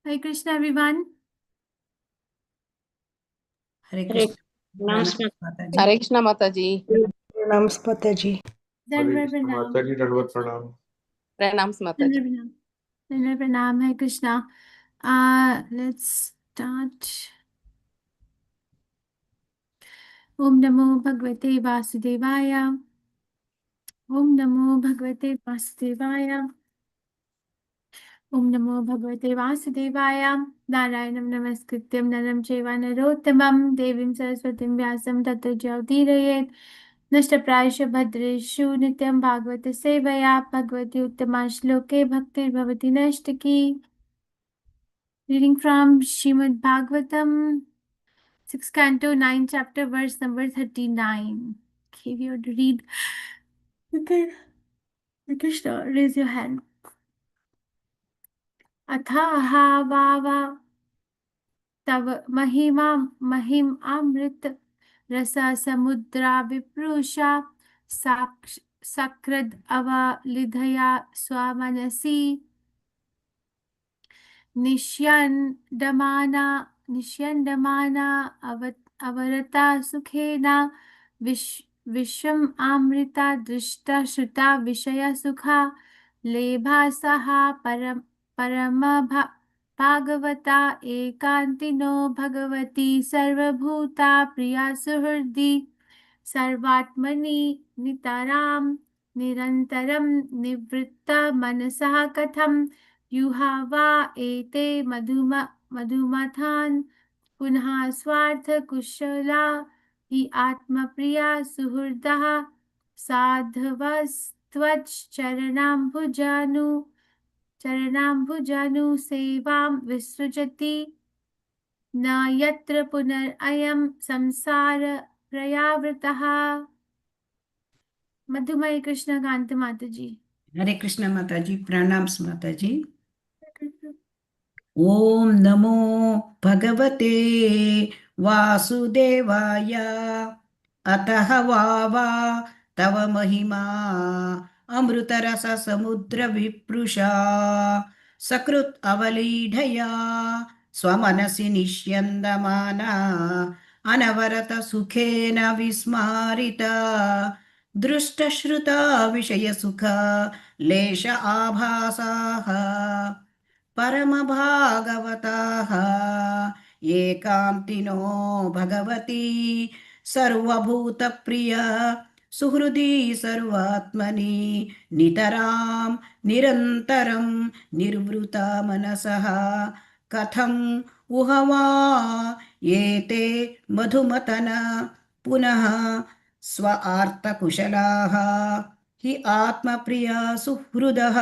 Hare Krishna, everyone. Hare Hare Krishna माता जी। हरे कृष्णा माता जी। प्रणाम माता जी। Dandavat pranam. माता जी दंडवत प्रणाम। प्रणाम माता जी। Dandavat pranam. Dandavat pranam. Hare Krishna. Let's start. Om Namo Bhagavate Vasudevaya. Om Namo Bhagavate Vasudevaya. Om Namo Bhagavate Vasudevaya. Narayanam Namaskrityam Naram Chaiva Narottamam Devim Saraswatim Vyasam Tato Jyotirayet नष्टप्रायश भद्रेषु नित्यं भागवत सेवया भगवती उत्तमा श्लोके भक्तिर्भवति नष्टकी. Reading from Srimad Bhagavatam, 6th canto, 9th chapter, verse number 39. Okay, if you want to read, okay, Krishna, raise your hand. अथाहा वावा तव महिम अमृत रसा समुद्रा विप्रुषा सकृद अवलिधया स्वमनसि निष्यन्दमाना अवरता सुखेन विश्वम् अमृता दृष्टा श्रुता विषया सुखा लेभा सहा परम भागवता एकान्तिनो भगवती सर्वभूता प्रिया सुहृदि सर्वात्मनि नितरां निरन्तरं निवृत्ता मनसः कथं युहावा एते मधुमथान् पुनः स्वार्थकुशला हि आत्मप्रिया सुहृदः चरणाम्बुजानु सेवां विसृजति न यत्र पुनरयं संसार प्रयावृतः. मधुमय कृष्ण कांत माता जी। हरे कृष्ण माता जी। प्रणाम माता जी। ओम नमो भगवते वासुदेवाय। अतः वावा तव महिमा अमृतरस समुद्र विप्रुषा सकृत् अवलीढया स्वमनसि निष्यन्दमाना अनवरत सुखेन विस्मारिता दृष्टश्रुता विषयसुखा लेश आभासाः परमभागवताः एकान्तिनो भगवती सर्वभूतप्रिया सुहृदी सर्वात्मनि नितरां निरन्तरं निर्वृता मनसः कथं उहवा एते मधुमथन पुनः स्व आर्तकुशलाः हि आत्मप्रिया सुहृदः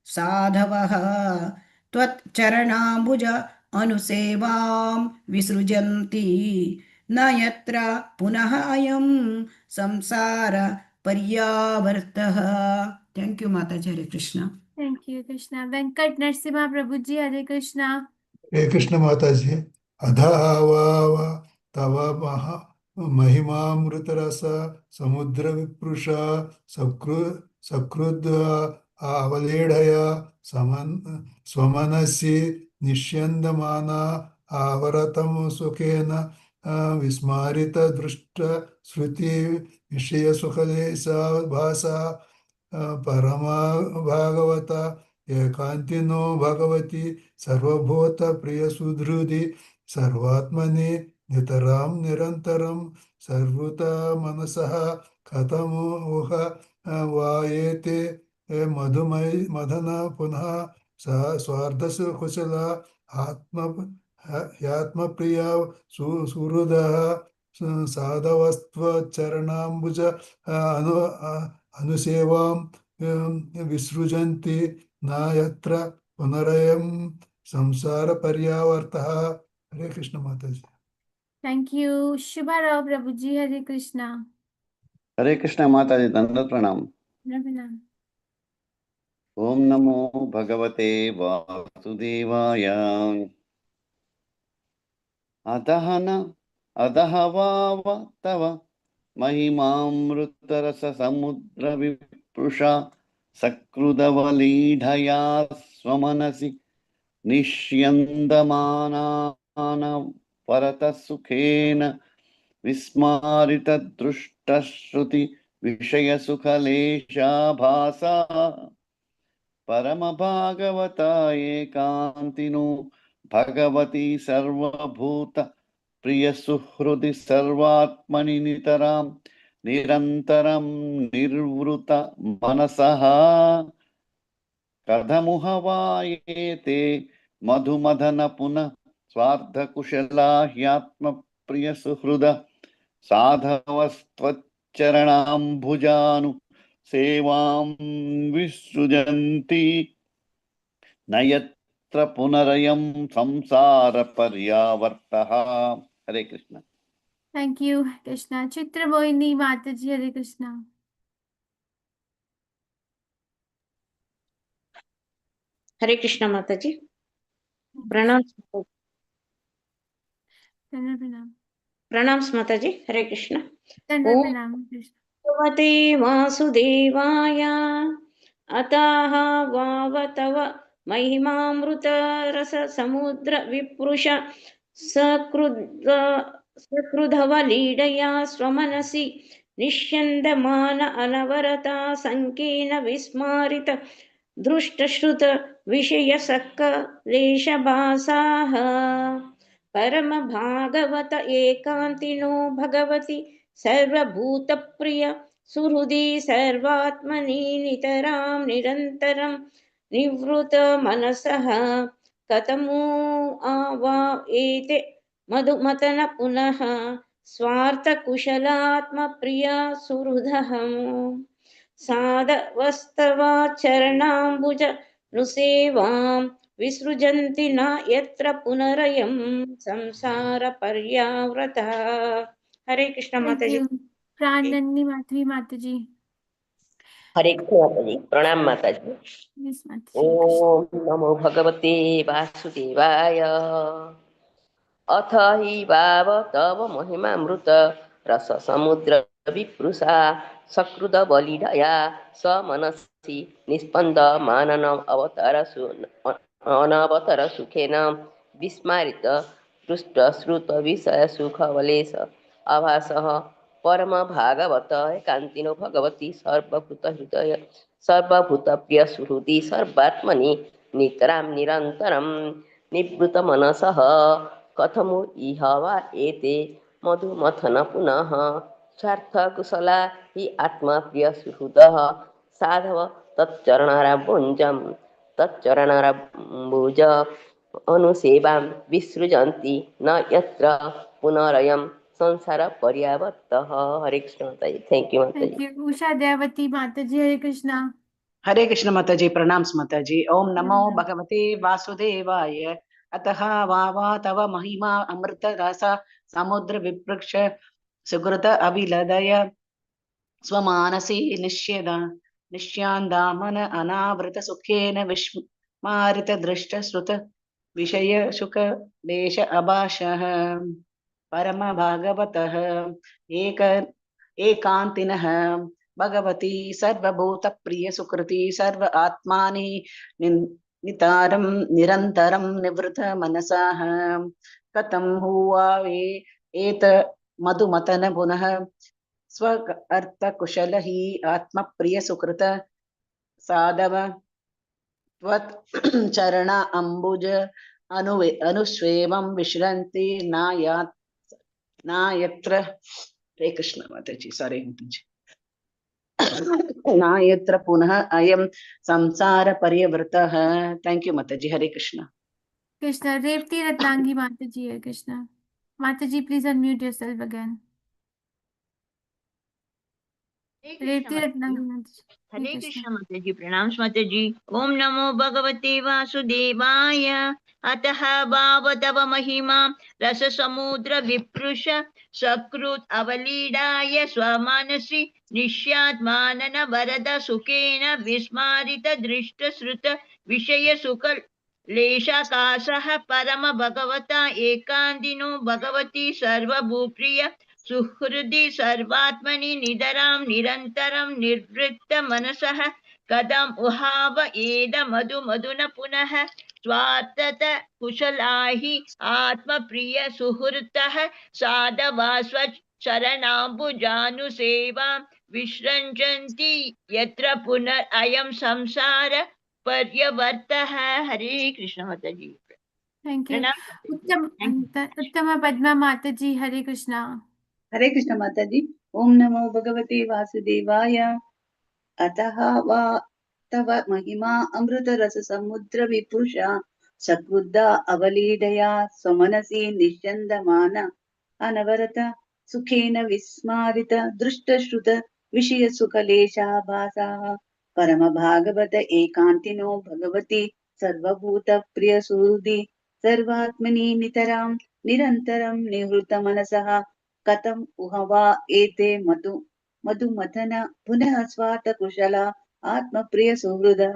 साधवः त्वच्चरणाम्बुज अनुसेवां विसृजन्ति न यत्र पुनः अयं संसार पर्यावर्तः. थैंक यू माता जी। हरे कृष्ण। Thank you Krishna. वेंकट नरसिम्हा प्रभु जी, हरे कृष्णा. हरे कृष्ण माता जी। अधः वाव तव महिमामृतरस समुद्र विप्रुषा सकृद अवलेढया स्वमनसि निष्यन्दमाना आवरतं सुखेन विस्मारित दृष्ट श्रुति विषय सुखलेशा भासा परमा भागवता एकान्तिनो भगवती सर्वभूत प्रिय सुहृदि सर्वात्मनि नितरां निरन्तरं सर्वता मनसः कथमुह वायेते मधन पुनः स्वार्धस कुशला ह्यात्मप्रिया सुहृदः साधवस्त्वचरणाम्बुज अनुसेवां विसृजन्ति न यत्र पुनरयं संसार पर्यावर्तः. हरे कृष्ण माता जी। Thank you. शुभा राव प्रभु जी, हरे कृष्णा. हरे कृष्ण माता जी दंडवत प्रणाम। प्रणाम. ओम नमो भगवते वासुदेवाय। अतः वाव तव महिमामृतरस समुद्र विप्रुषा सकृदवलीढया स्वमनसि निष्यन्दमानान परतः सुखेन विस्मारितदृष्टश्रुति विषयसुखलेशाभासा परमभागवता एकान्तिनो भगवती सर्वभूत प्रियसुहृदि सर्वात्मनि नितरां निरन्तरं निर्वृत मनसः कथमुहवायेते मधुमदन पुनः स्वार्थकुशला ह्यात्मप्रियसुहृद साधवस्त्वच्चरणाम्बुजानु सेवां विसृजन्ति न यत्र पुनरयं संसार पर्यावर्तः। हरे कृष्ण। Thank you Krishna. चित्र मोहिनी माता जी, हरे कृष्णा। हरे कृष्ण माता जी। प्रणाम प्रणाम प्रणाम माता जी। हरे कृष्ण। प्रणाम ओम प्रणाम कृष्ण। भगवते वासुदेवाय अतः वावतव महिमामृत रस समुद्र विप्रुष सकृधव लीडया स्वमनसि निष्यन्दमान अनवरता संकीन विस्मारित दृष्टश्रुत विषयसक्कलेशभासाः परम भागवत एकान्तिनो भगवति सर्वभूतप्रिय सुहृदि सर्वात्मनि नितरां निरन्तरं निवृत मनसः कथमु आवा एते मधुमतन पुनः स्वार्थकुशलात्मप्रिय सुहृदः साधवस्तवाचरणाम्बुज नुसेवां विसृजन्ति न यत्र पुनरयं संसार पर्यावृतः। हरे कृष्ण थैंक माता जी। यू प्राणनंदी माता जी। हरे कृष्ण माता जी। प्रणाम माता जी। यस माता जी, हरे कृष्ण। ओम नमो भगवते वासुदेवाय अथ हि वाव तव महिमामृत रस समुद्र विप्रुषा सकृद बलिडया स मनसि निस्पन्द मानन अनवतर सुखेन विस्मारित पृष्ठ श्रुत विषय सुखवलेश आभासः परम भागवत एकान्तिनो भगवती सर्वभूत हृदय सर्वभूत प्रिय सुहृदि सर्वात्मनि नितरां निरन्तरं निवृत मनसः कथमु इह वा एते मधुमथन पुनः स्वार्थकुशला हि आत्मप्रिय सुहृदः साधव तच्चरणारम्भुज अनुसेवां विसृजन्ति न यत्र पुनरयं संसार पर्यावर्तः। हरे कृष्ण माता जी। थैंक यू माता thank ji. You Usha Devti माता जी, हरे कृष्णा। हरे कृष्ण माता जी। प्रणाम माता जी। ओम नमो प्रणाम। भगवते वासुदेवाय अतः वावा तव महिमा अमृत रस समुद्र विपृक्ष सुकृत अभिलदय स्वमानसी निश्यान्दामन अनावृत सुखेन विस्मारित दृष्ट श्रुत विषय शुक देश अभाषः परम भागवतः एक एकान्तिनः भगवती सर्वभूत प्रिय सुकृति सर्व आत्मानि नितारं निरन्तरं निवृत मनसः कथं हुआ एत मधुमतन पुनः स्व अर्थ कुशल ही आत्म प्रिय सुकृत साधव त्वत् चरण अम्बुज अनुस्वेवं विश्रन्ति नायत्र। हरे कृष्ण माता जी। सॉरी माता जी। नायत्र पुनः अयं संसार पर्यवृतः। थैंक यू माता जी। हरे कृष्ण। कृष्णा। रेवती रत्नांगी माता जी, हरे कृष्णा। माता जी प्लीज अनम्यूट योरसेल्फ अगेन। हरे कृष्ण रेवती माता जी। रत्नांगी माता जी, हरे हरे कृष्णा। कृष्ण माता जी। प्रणाम माता जी। ओम नमो भगवते वासुदेवाय अतः भाव तव महिमा रस समुद्र विप्रुष सकृत अवलीडाय स्वमानसि निश्यात्मानन वरद सुखेन विस्मारित दृष्ट श्रुत विषय सुख लेशाकाशः परम भगवता एकान्तिनो भगवती सर्वभूप्रिय सुहृदि सर्वात्मनि निधरां निरन्तरं निर्वृत्त मनसः कदम उहाव एद मधु मधुन पुनः स्वार्थत कुशला हि आत्मप्रिय सुहृतः साधवा स्वचरणाम्बुजानुसेवां विसृजन्ति यत्र पुनरयं संसार पर्यवर्तः। हरे कृष्ण माता जी। Thank you. प्रणाम माता जी। उत्तम पद्मा माता जी, हरे कृष्णा। हरे कृष्ण माता जी। ओम नमो भगवते वासुदेवाय। अतः वा तव महिमा अमृत रस समुद्र विपुषा सकृद्धा अवलीडया स्वमनसि निश्चन्दमान अनवरत सुखेन विस्मारित दृष्टश्रुत विषय सुखलेशाभासाः परम भागवत एकान्तिनो भगवति सर्वभूत प्रिय सुहृदि सर्वात्मनि नितरां निरन्तरं निवृत्त मनसः कथम् उहवा एते मधुमथन पुनः स्वात कुशला आत्मप्रिय सुहृदः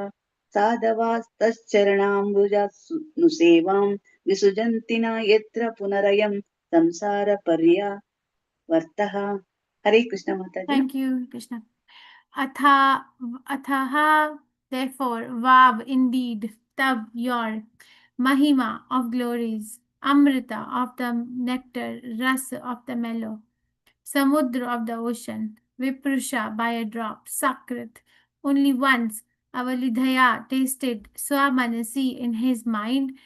साधवास्तश्चरणाम्बुजानुसेवां विसृजन्ति न यत्र पुनरयं संसार पर्यावर्तः। हरे कृष्ण माता जी। Thank you Krishna. अथः therefore, vav indeed, tab your mahima of glories, amrita of the nectar, ras of the mellow, samudra of the ocean, viprusha by a drop, sakrit only once, avalidhaya tasted, swamanasi in his mind,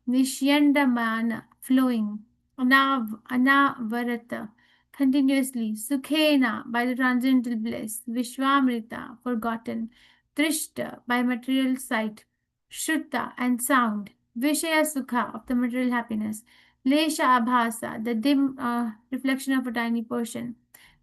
nishyandamana flowing, anavarata continuously, sukhena by the transcendental bliss, vishwamrita forgotten, trishta by material sight, shruta and sound, vishaya sukha of the material happiness, lesha abhasa the dim reflection of a tiny portion,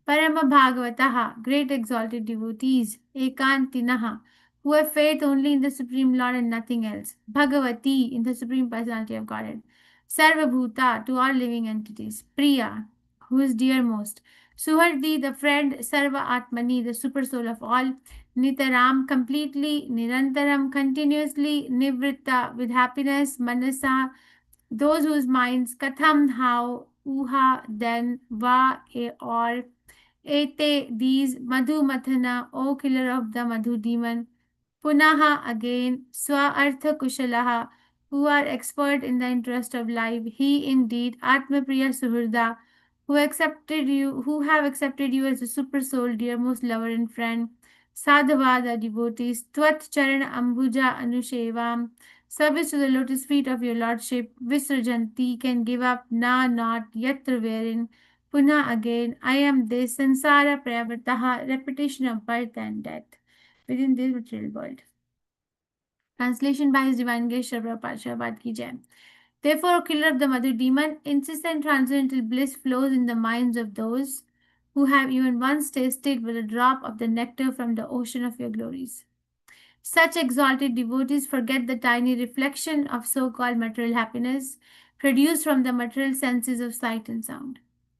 parama bhagavataha great exalted devotees, ekantinaha who have faith only in the Supreme Lord and nothing else, Bhagavati in the Supreme Personality of Godhead, Sarvabhuta to all living entities, Priya who is dearmost, Suhardi the friend, Sarva Atmani the super soul of all, Nitaram completely, Nirantaram continuously, Nivritta with happiness, Manasa those whose minds, Katham how, Uha then, Va or Ete these, Madhu Mathana, O killer of the Madhu demon, Punaha again, Swa Artha Kushalaha, who are expert in the interest of life, he indeed, Atmapriya Suhurda, who have accepted you as a super soul, dear most lover and friend, Sadhava the devotees, Twat Charan Ambuja Anushevam, service to the lotus feet of your lordship, Visrajanti can give up, na not, yatra wherein, Puna again, I am this, Sansara Prayavrtaha, repetition of birth and death within this material world. Translation by His Divine Grace Srila Prabhupada Shabad Ki Jai. Therefore, O killer of the Madhu demon, insistent transcendental bliss flows in the minds of those who have even once tasted with a drop of the nectar from the ocean of your glories. Such exalted devotees forget the tiny reflection of so-called material happiness produced from the material senses of sight and sound.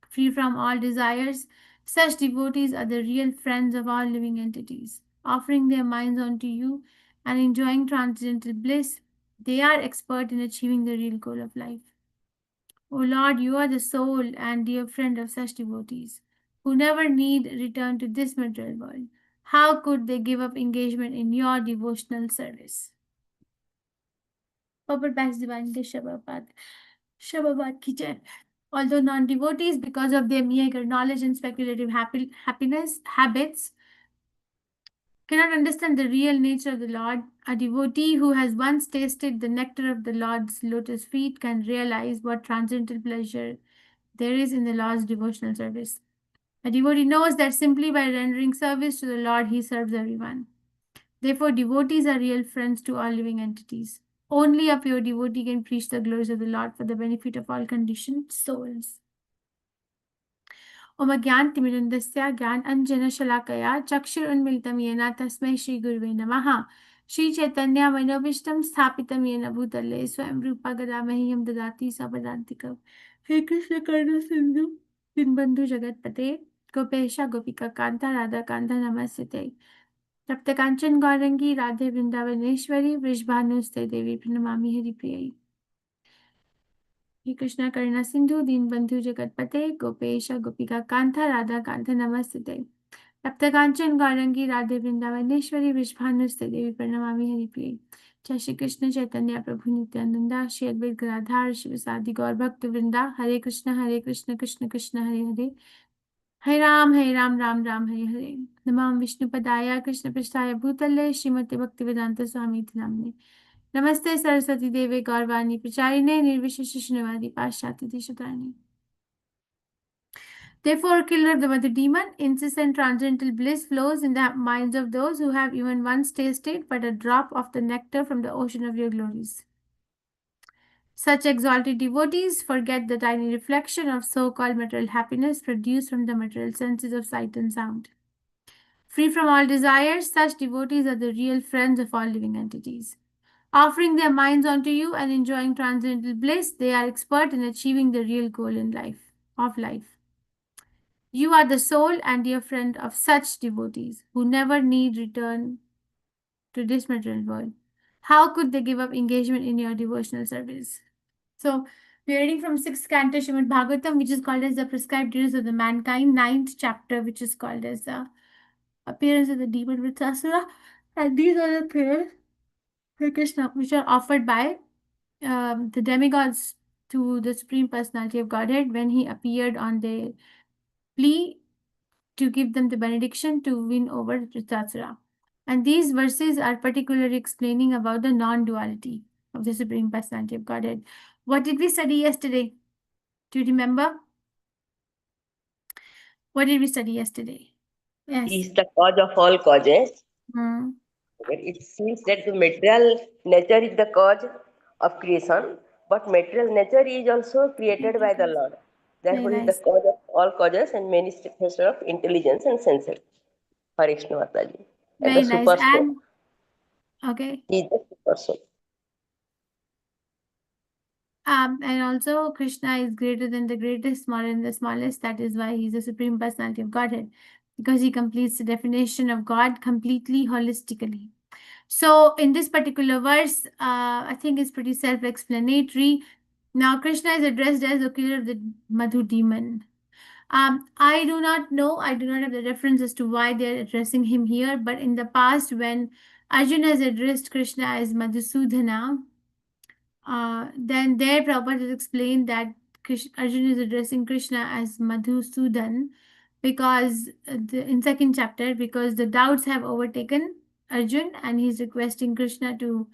Free from all desires, such devotees are the real friends of all living entities. Offering their minds unto you and enjoying transcendental bliss, they are expert in achieving the real goal of life. O Lord, you are the soul and dear friend of such devotees who never need return to this material world. How could they give up engagement in your devotional service? Purport by His Divine Grace Shabbat Ki Jai. Although non-devotees, because of their meager knowledge and speculative habits, cannot understand the real nature of the Lord, a devotee who has once tasted the nectar of the Lord's lotus feet can realize what transcendental pleasure there is in the Lord's devotional service. A devotee knows that simply by rendering service to the Lord, he serves everyone. Therefore, devotees are real friends to all living entities. Only a pure devotee can preach the glories of the Lord for the benefit of all conditioned souls. ओम ज्ञानतिमिरन्दस्य ज्ञानाञ्जनशलाकया चक्षुरुन्मिलितं येन तस्मै श्रीगुरुवे नमः। श्रीचैतन्यमनोभीष्टं स्थापितं येन भूतले स्वयं रूपा गदा मह्यं ददाति स्वपदान्तिकं। हे कृष्ण करुणा सिन्धु दीनबन्धु जगत्पते गोपेश गोपिका कान्ता राधा कान्ता नमस्ते। तप्त कांचन गौरंगी राधे वृंदावनेश्वरी वृषभानुस्ते देवी प्रणमामि हरिप्रियै। हे कृष्णा करुणा सिंधु दीनबंधु जगतपते गोपेश गोपिका कांता राधा कांता नमस्ते। तप्तकांचन गौरंगी राधे वृंदावनेश्वरी विश्वानुस्ते देवी प्रणमामि हरिप्रिये। जय श्री कृष्ण चैतन्य प्रभु नित्यानंदा श्री अद्वैत गदाधर शिवसादि गौर भक्त वृंदा। हरे कृष्ण कृष्ण कृष्ण हरे हरे, हरे राम राम राम हरे हरे। नमामि विष्णुपदाय कृष्ण पृष्ठाय भूतले श्रीमते भक्तिवेदांत स्वामी इति नाम्ने। नमस्ते सरस्वती देवे गौरवाणी प्रचारिणे निर्विशेष शून्यवादी पाश्चात्य देशतारिणे। Therefore, killer of the demon, incessant transcendental bliss flows in the minds of those who have even once tasted but a drop of the nectar from the ocean of your glories. Such exalted devotees forget the tiny reflection of so-called material happiness produced from the material senses of sight and sound. Free from all desires, such devotees are the real friends of all living entities. Offering their minds unto you and enjoying transcendental bliss, they are expert in achieving the real goal in life. You are the soul and dear friend of such devotees who never need return to this material world. How could they give up engagement in your devotional service? So, we are reading from 6th canto Srimad Bhagavatam, which is called as the prescribed duties of the mankind, 9th chapter, which is called as the appearance of the demon Vritrasura. And these are the prayers for Krishna, which are offered by the demigods to the Supreme Personality of Godhead when he appeared on their plea to give them the benediction to win over Vritrasura. And these verses are particularly explaining about the non-duality of the Supreme Personality of Godhead. What did we study yesterday? Do you remember? What did we study yesterday? Yes. He is the cause of all causes. Hmm. It seems that the material nature is the cause of creation, but material nature is also created by the Lord. Therefore, Very he is the nice. cause of all causes and manifestation of intelligence and senses. Hare Krishna Mataji. And Very the nice. super soul. And okay. He is the super soul. And also Krishna is greater than the greatest, smaller than the smallest. That is why he's the Supreme Personality of Godhead, because he completes the definition of God completely holistically. So in this particular verse, I think it's pretty self-explanatory. Now Krishna is addressed as the killer of the Madhu demon. I do not know, I do not have the reference as to why they're addressing him here, but in the past when Arjuna has addressed Krishna as Madhusudana, then there Prabhupada has explained that Arjuna is addressing Krishna as Madhusudan because in second chapter, because the doubts have overtaken Arjun and he's requesting Krishna to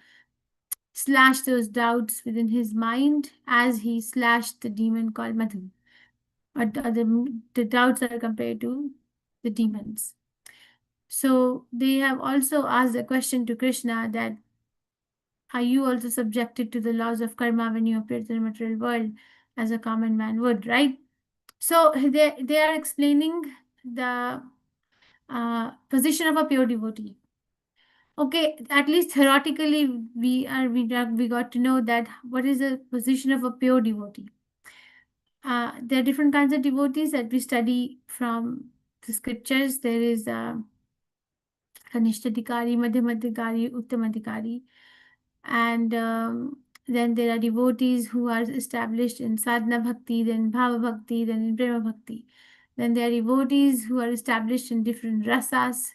slash those doubts within his mind as he slashed the demon called Madhu. The doubts are compared to the demons. So they have also asked a question to Krishna that are you also subjected to the laws of karma when you appear to the material world as a common man would, right? So they are explaining the position of a pure devotee. Okay, at least theoretically, we got to know that what is the position of a pure devotee. There are different kinds of devotees that we study from the scriptures. There is Kanishtadikari, Madhyamadikari, Uttamadikari. And then there are devotees who are established in sadhana bhakti, then bhava bhakti, then in prema bhakti. Then there are devotees who are established in different rasas,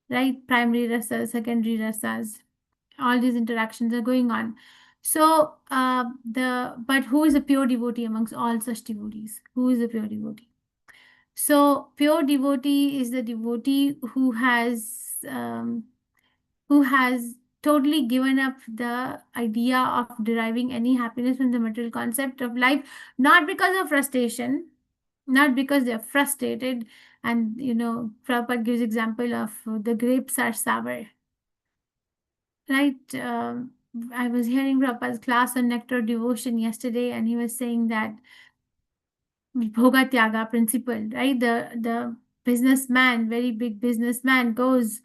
right? Primary rasas, secondary rasas. All these interactions are going on. So but who is a pure devotee amongst all such devotees? Who is a pure devotee? So pure devotee is the devotee who has totally given up the idea of deriving any happiness from the material concept of life, not because of frustration, not because they're frustrated. And, Prabhupada gives example of the grapes are sour, right? I was hearing Prabhupada's class on nectar devotion yesterday, and he was saying that Bhoga Tyaga principle, right? The businessman, very big businessman, goes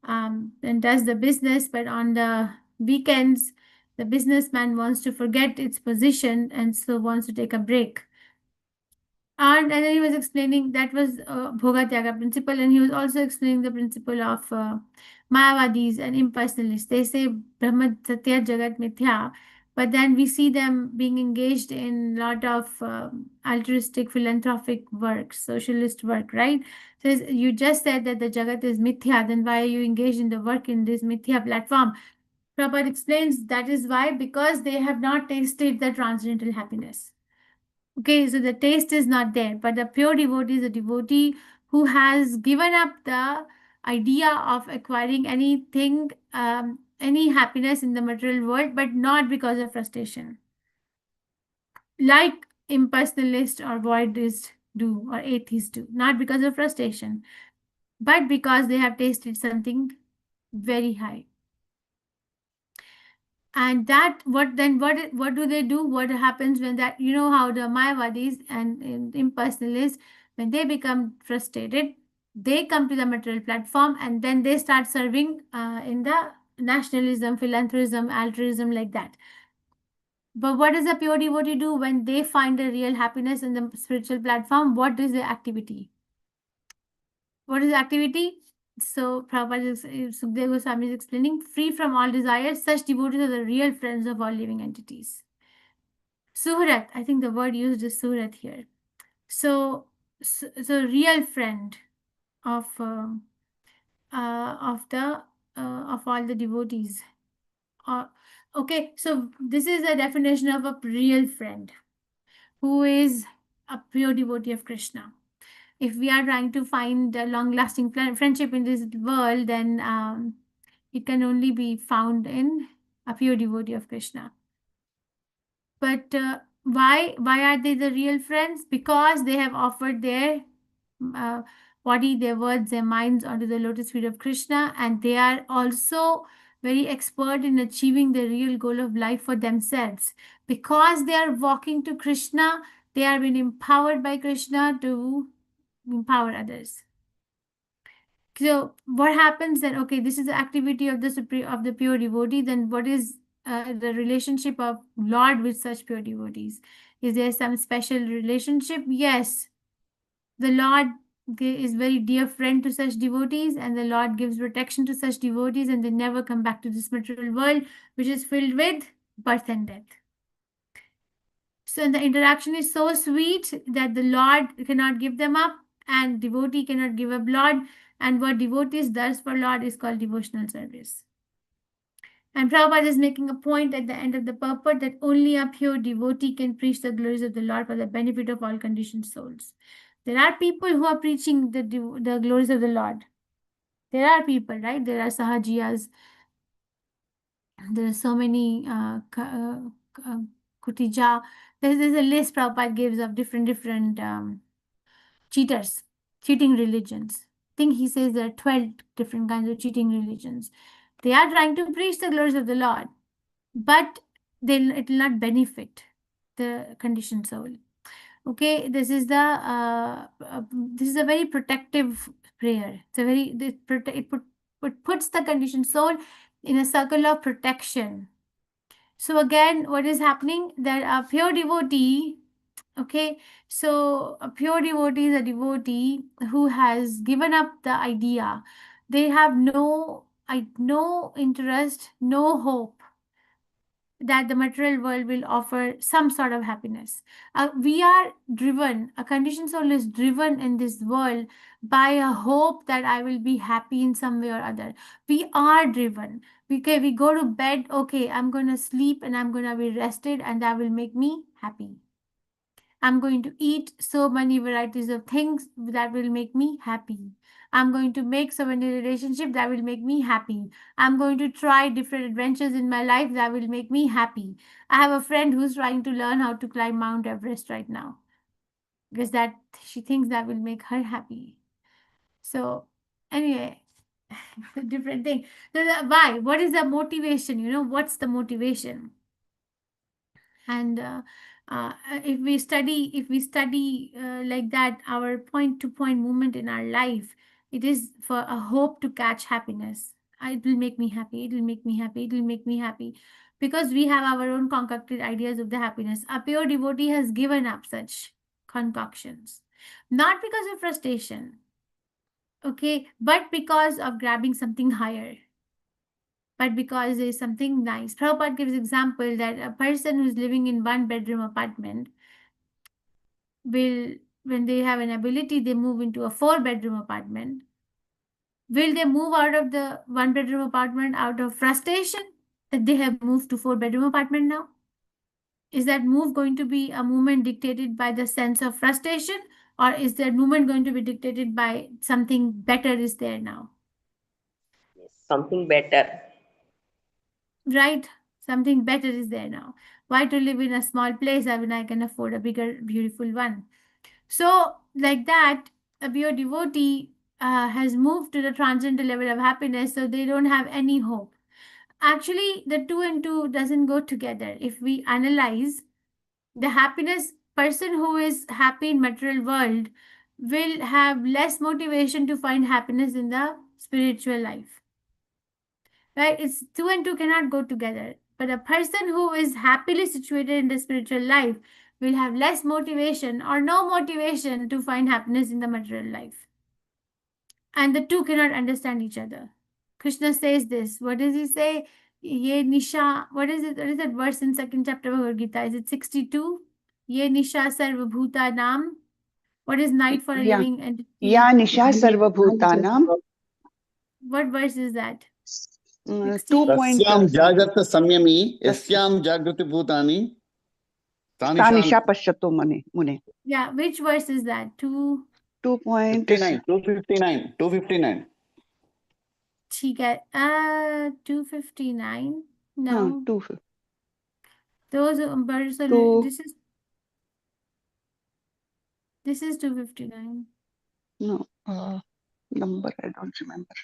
and does the business, but on the weekends, the businessman wants to forget its position and so wants to take a break. And then he was explaining that was Bhoga Tyaga principle, and he was also explaining the principle of Mayavadis and impersonalists. They say Brahma Satya Jagat Mithya, but then we see them being engaged in a lot of altruistic, philanthropic work, socialist work, right? So you just said that the Jagat is mithya, then why are you engaged in the work in this mithya platform? Prabhupada explains that is why, because they have not tasted the transcendental happiness. Okay, so the taste is not there, but the pure devotee is a devotee who has given up the idea of acquiring anything, any happiness in the material world, but not because of frustration, like impersonalists or voidists do, or atheists do, not because of frustration, but because they have tasted something very high. And that what do they do? What happens when that, you know how the Mayavadis and impersonalists, when they become frustrated, they come to the material platform and then they start serving in the nationalism, philanthropism, altruism, like that. But what does a pure devotee do when they find a real happiness in the spiritual platform? What is the activity? What is the activity? So Prabhupada Sukdev Goswami is explaining, free from all desires, such devotees are the real friends of all living entities. Suhrat, I think the word used is Suhrat here. So real friend of all the devotees. Okay, so this is a definition of a real friend who is a pure devotee of Krishna. If we are trying to find a long-lasting friendship in this world, then it can only be found in a pure devotee of Krishna. But why are they the real friends? Because they have offered their body, their words, their minds onto the lotus feet of Krishna, and they are also very expert in achieving the real goal of life for themselves. Because they are walking to Krishna, they are being empowered by Krishna to empower others. So what happens then? Okay, this is the activity of the pure devotee. Then what is the relationship of Lord with such pure devotees? Is there some special relationship? Yes, the Lord is very dear friend to such devotees, and the Lord gives protection to such devotees, and they never come back to this material world, which is filled with birth and death. So the interaction is so sweet that the Lord cannot give them up, and devotee cannot give up Lord. And what devotees does for Lord is called devotional service. And Prabhupada is making a point at the end of the purport that only a pure devotee can preach the glories of the Lord for the benefit of all conditioned souls. There are people who are preaching the glories of the Lord. There are people, right? There are Sahajiyas. There are so many Kutija. There's a list Prabhupada gives of different cheaters, cheating religions. I think he says there are 12 different kinds of cheating religions. They are trying to preach the glories of the Lord, but it will not benefit the conditioned soul. Okay, this is a very protective prayer. It's a very it puts the conditioned soul in a circle of protection. So again, what is happening? That a pure devotee, okay, so a pure devotee is a devotee who has given up the idea. They have no interest, no hope that the material world will offer some sort of happiness. We are driven, a conditioned soul is driven in this world by a hope that I will be happy in some way or other. We are driven. We go to bed, okay, I'm going to sleep and I'm going to be rested, and that will make me happy. I'm going to eat so many varieties of things that will make me happy. I'm going to make so many relationships that will make me happy. I'm going to try different adventures in my life that will make me happy. I have a friend who's trying to learn how to climb Mount Everest right now because that she thinks that will make her happy. So anyway, different thing. So why? What is the motivation? What's the motivation? And if we study like that, our point-to-point movement in our life, it is for a hope to catch happiness. It will make me happy, it will make me happy, it will make me happy, because we have our own concocted ideas of the happiness. A pure devotee has given up such concoctions, not because of frustration, okay, but because of grabbing something higher. but because there's something nice. Prabhupada gives example that a person who's living in one bedroom apartment will, when they have an ability, they move into a 4-bedroom apartment. Will they move out of the 1-bedroom apartment out of frustration that they have moved to 4-bedroom apartment now? Is that move going to be a movement dictated by the sense of frustration, or is that movement going to be dictated by something better is there now? Something better. Right? Something better is there now. Why to live in a small place when I can afford a bigger, beautiful one? So, like that, a pure devotee has moved to the transcendental level of happiness, so they don't have any hope. Actually, the 2 and 2 doesn't go together. If we analyze, the happiness person who is happy in material world will have less motivation to find happiness in the spiritual life. Right? It's 2 and 2 cannot go together. But a person who is happily situated in the spiritual life will have less motivation or no motivation to find happiness in the material life. And the two cannot understand each other. Krishna says this. What does he say? Ye nisha. What is it? What is that verse in 2nd chapter of Bhagavad Gita? Is it 62? Ye nisha sarva bhuta nam. What is night for a Yeah. living entity? Ya nisha sarvabhutanam. What verse is that? 2 तस्यां जागृत संयमी यस्यां जागृति भूतानि Tanisha Pashyato Mune. Yeah, which verse is that? 259 259 ठीक है 259 no 2. those verses are, Two. this is 259 No, number I don't remember.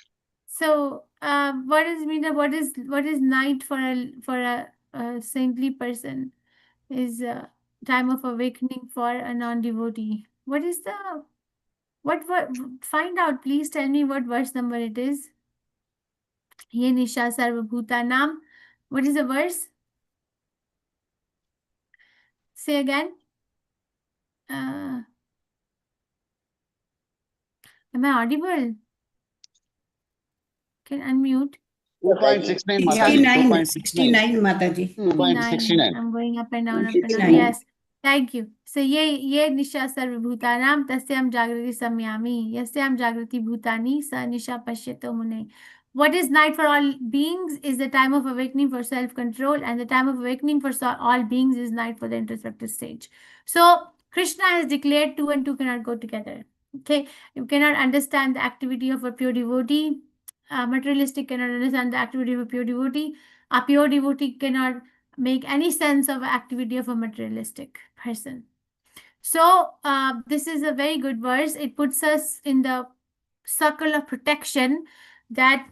so what is night for a saintly person is time of awakening for a non-devotee. What is the what find out, please tell me what verse number it is. Ye nisha sarvabhutanam. What is the verse? Say again. Am I audible? Can unmute. 2.69 Mataji. 69 Mataji. 2.69. I'm going up and down, up and down. 69. Yes. Thank you. So ye nisha sarvabhutanam tasyam jagrati samyami yasyam jagrati bhutani sa nisha pashyato mune. What is night for all beings is the time of awakening for self-control, and the time of awakening for all beings is night for the introspective stage. So Krishna has declared 2 and 2 cannot go together. Okay, you cannot understand the activity of a pure devotee. Materialistic cannot understand the activity of a pure devotee. A pure devotee cannot make any sense of activity of a materialistic person. So this is a very good verse. It puts us in the circle of protection, that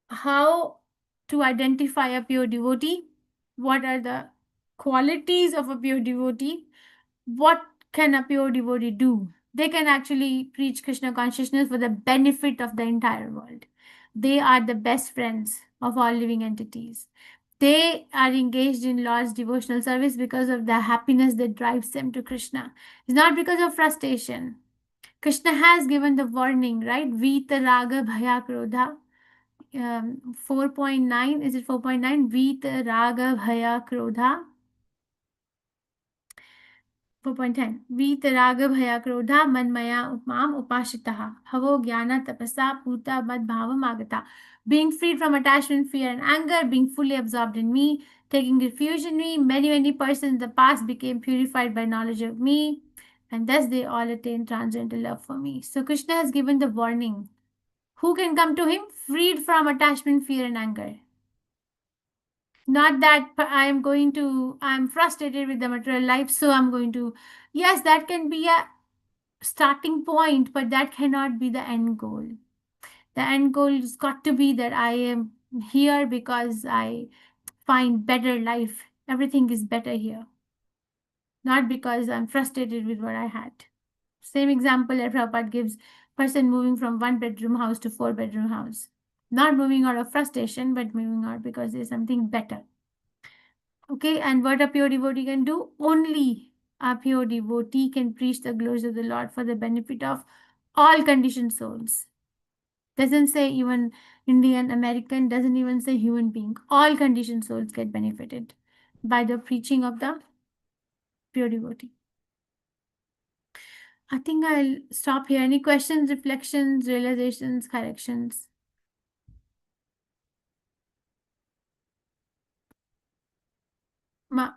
how to identify a pure devotee, what are the qualities of a pure devotee, what can a pure devotee do. They can actually preach Krishna consciousness for the benefit of the entire world. They are the best friends of all living entities. They are engaged in Lord's devotional service because of the happiness that drives them to Krishna. It's not because of frustration. Krishna has given the warning, right? Vita raga bhaya krodha. 4.9, is it 4.9? Vita raga bhaya krodha. 4.10 वीतरागभया क्रोधा मन्मया उपमाम upashitaha havo jnana tapasa puta mad bhavam agata. Being freed from attachment, fear, and anger, being fully absorbed in me, taking refuge in me, many persons in the past became purified by knowledge of me, and thus they all attained transcendental love for me. So Krishna has given the warning. Who can come to him? Freed from attachment, fear, and anger. Not that I'm frustrated with the material life, so I'm going to, yes, that can be a starting point, but that cannot be the end goal. The end goal has got to be that I am here because I find better life. Everything is better here. Not because I'm frustrated with what I had. Same example that Prabhupada gives, person moving from 1-bedroom house to 4-bedroom house. Not moving out of frustration, but moving out because there's something better. Okay, and what a pure devotee can do? Only a pure devotee can preach the glories of the Lord for the benefit of all conditioned souls. Doesn't say even Indian, American, doesn't even say human being. All conditioned souls get benefited by the preaching of the pure devotee. I think I'll stop here. Any questions, reflections, realizations, corrections?